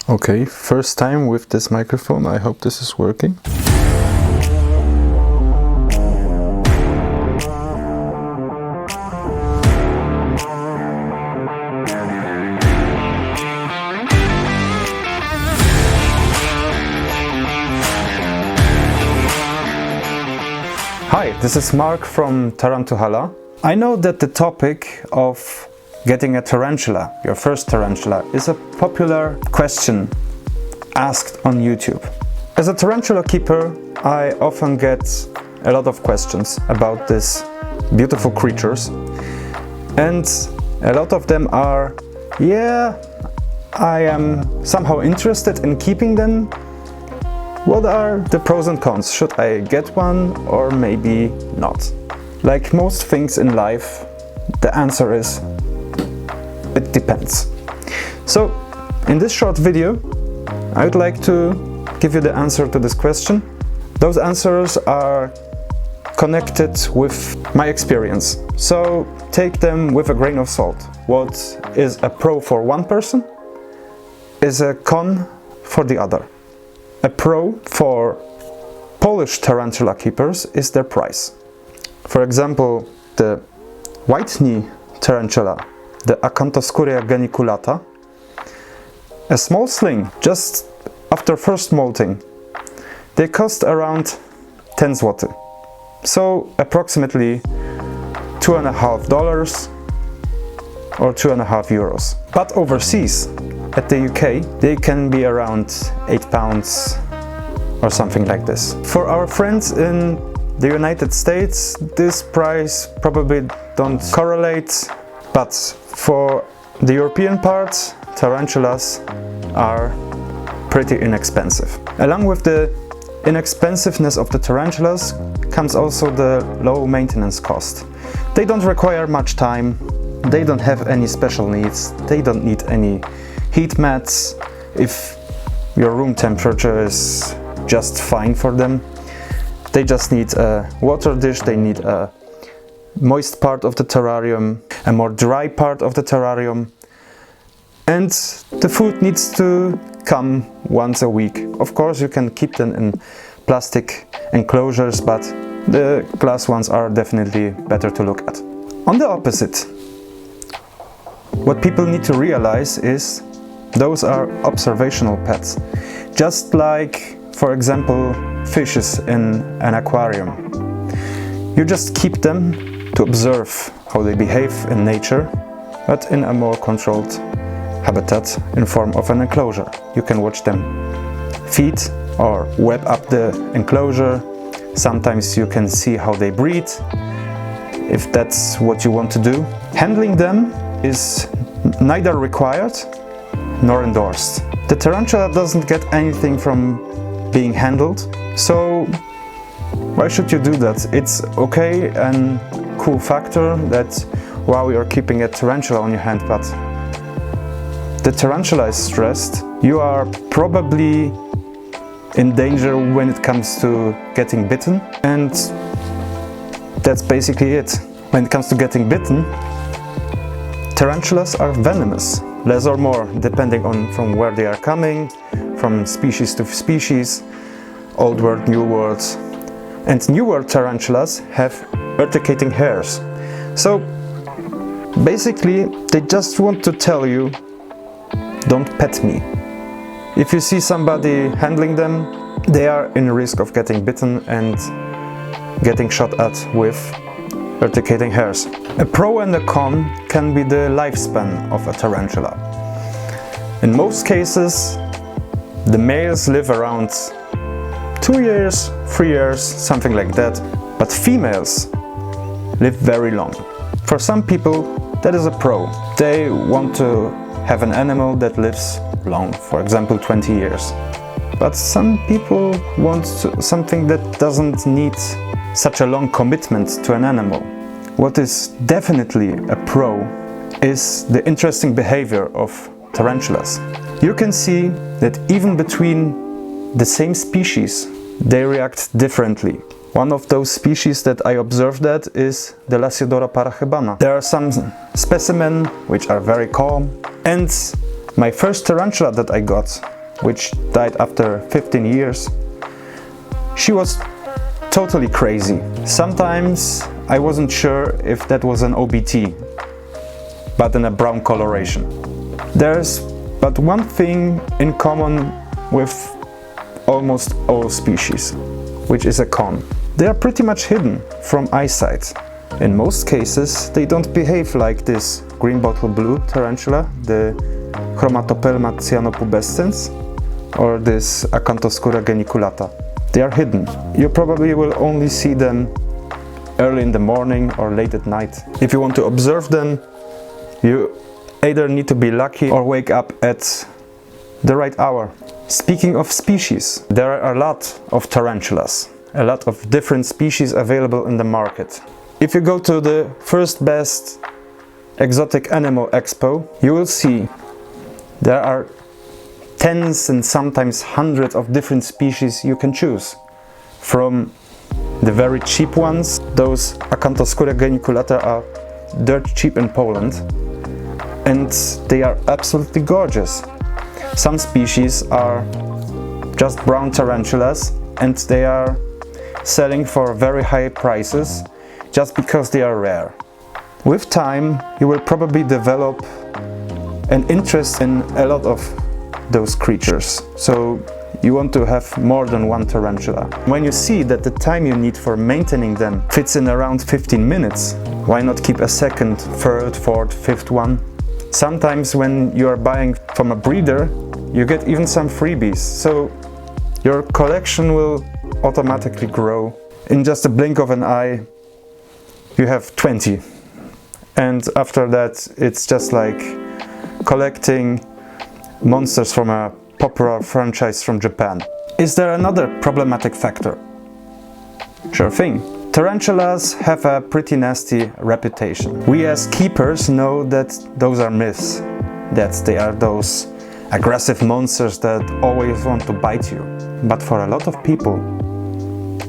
Okay, first time with this microphone. I hope this is working. Hi, this is Mark from Tarantula. I know that the topic of getting a tarantula, your first tarantula, is a popular question asked on YouTube. As a tarantula keeper, I often get a lot of questions about these beautiful creatures, and a lot of them are, yeah, I am somehow interested in keeping them. What are the pros and cons? Should I get one or maybe not? Like most things in life, the answer is it depends. So, in this short video, I would like to give you the answer to this question. Those answers are connected with my experience, so take them with a grain of salt. What is a pro for one person is a con for the other. A pro for Polish tarantula keepers is their price. For example, the white knee tarantula, the Acanthoscurria geniculata, a small sling just after first molting, they cost around 10 zloty, so approximately $2.50 or €2.50. But overseas, at the UK, they can be around £8 or something like this. For our friends in the United States, this price probably don't correlate, but for the European part, tarantulas are pretty inexpensive. Along with the inexpensiveness of the tarantulas comes also the low maintenance cost. They don't require much time, they don't have any special needs, they don't need any heat mats if your room temperature is just fine for them. They just need a water dish, they need a moist part of the terrarium, a more dry part of the terrarium, and the food needs to come once a week. Of course, you can keep them in plastic enclosures, but the glass ones are definitely better to look at. On the opposite, what people need to realize is those are observational pets. Just like, for example, fishes in an aquarium. You just keep them to observe how they behave in nature, but in a more controlled habitat in form of an enclosure. You can watch them feed or web up the enclosure. Sometimes you can see how they breathe, if that's what you want to do. Handling them is neither required nor endorsed. The tarantula doesn't get anything from being handled, so why should you do that? It's okay and cool factor that while you're keeping a tarantula on your hand, but the tarantula is stressed, you are probably in danger when it comes to getting bitten, and that's basically it. When it comes to getting bitten, tarantulas are venomous, less or more, depending on from where they are coming, from species to species, old world, new world. And new world tarantulas have urticating hairs. So basically, they just want to tell you, don't pet me. If you see somebody handling them, they are in risk of getting bitten and getting shot at with urticating hairs. A pro and a con can be the lifespan of a tarantula. In most cases, the males live around 2 years, 3 years, something like that, but females live very long. For some people, that is a pro. They want to have an animal that lives long, for example 20 years. But some people want something that doesn't need such a long commitment to an animal. What is definitely a pro is the interesting behavior of tarantulas. You can see that even between the same species, they react differently. One of those species that I observed that is the Lasiodora parachybana. There are some specimens which are very calm, and my first tarantula that I got which died after 15 years. She was totally crazy. Sometimes I wasn't sure if that was an OBT, but in a brown coloration. There's but one thing in common with almost all species, which is a con. They are pretty much hidden from eyesight. In most cases, they don't behave like this green bottle blue tarantula, the Chromatopelna cyaneopubescens, or this Acanthoscurria geniculata. They are hidden. You probably will only see them early in the morning or late at night. If you want to observe them, you either need to be lucky or wake up at the right hour. Speaking of species, there are a lot of tarantulas, a lot of different species available in the market. If you go to the first best exotic animal expo, you will see there are tens and sometimes hundreds of different species you can choose. From the very cheap ones, those Acanthoscurria geniculata are dirt cheap in Poland, and they are absolutely gorgeous. Some species are just brown tarantulas, and they are selling for very high prices just because they are rare. With time, you will probably develop an interest in a lot of those creatures, so you want to have more than one tarantula. When you see that the time you need for maintaining them fits in around 15 minutes, why not keep a second, third, fourth, fifth one? Sometimes when you are buying from a breeder, you get even some freebies, so your collection will automatically grow. In just a blink of an eye, you have 20. And after that, it's just like collecting monsters from a popular franchise from Japan. Is there another problematic factor? Sure thing. Tarantulas have a pretty nasty reputation. We as keepers know that those are myths, that they are those aggressive monsters that always want to bite you. But for a lot of people,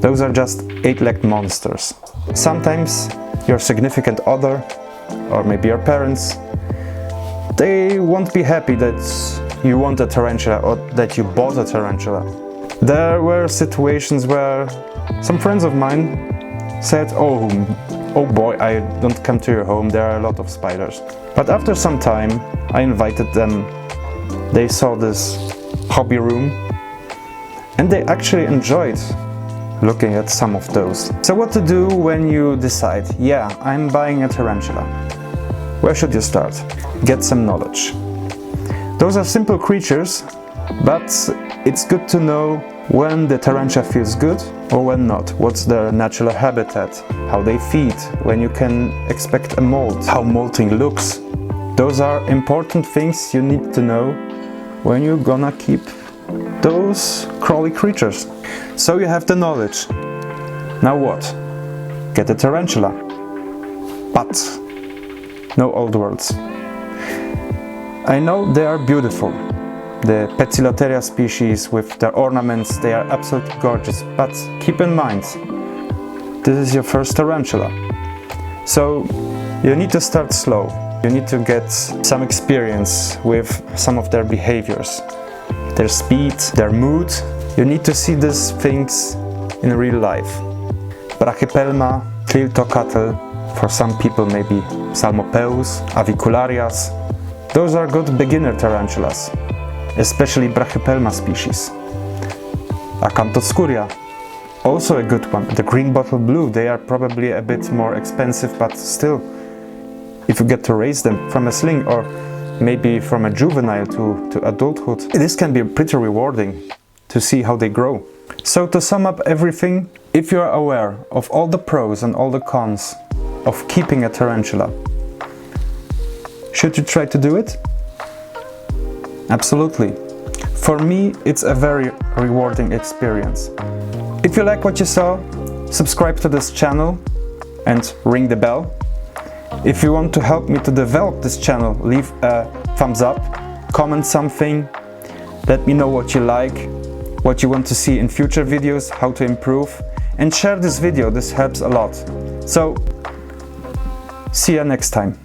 those are just eight-legged monsters. Sometimes your significant other, or maybe your parents, they won't be happy that you want a tarantula or that you bought a tarantula. There were situations where some friends of mine said, oh boy, I don't come to your home, there are a lot of spiders. But after some time, I invited them. They saw this hobby room and they actually enjoyed looking at some of those. So what to do when you decide, yeah, I'm buying a tarantula? Where should you start? Get some knowledge. Those are simple creatures, but it's good to know when the tarantula feels good or when not. What's their natural habitat, how they feed, when you can expect a molt, how molting looks. Those are important things you need to know when you're gonna keep those crawly creatures. So you have the knowledge. Now what? Get a tarantula. But no old words. I know they are beautiful. The Poecilotheria species with their ornaments, they are absolutely gorgeous. But keep in mind, this is your first tarantula. So you need to start slow. You need to get some experience with some of their behaviors, their speed, their mood. You need to see these things in real life. Brachypelma, Triltocatl, for some people maybe Psalmopoeus, Avicularias. Those are good beginner tarantulas, especially Brachypelma species. Acanthoscurria, also a good one. The green bottle blue, they are probably a bit more expensive, but still, if you get to raise them from a sling or maybe from a juvenile to adulthood, this can be pretty rewarding to see how they grow. So to sum up everything, if you are aware of all the pros and all the cons of keeping a tarantula, should you try to do it? Absolutely. For me, it's a very rewarding experience. If you like what you saw, subscribe to this channel and ring the bell. If you want to help me to develop this channel, leave a thumbs up, comment something, let me know what you like, what you want to see in future videos, how to improve, and share this video. This helps a lot. So, see you next time.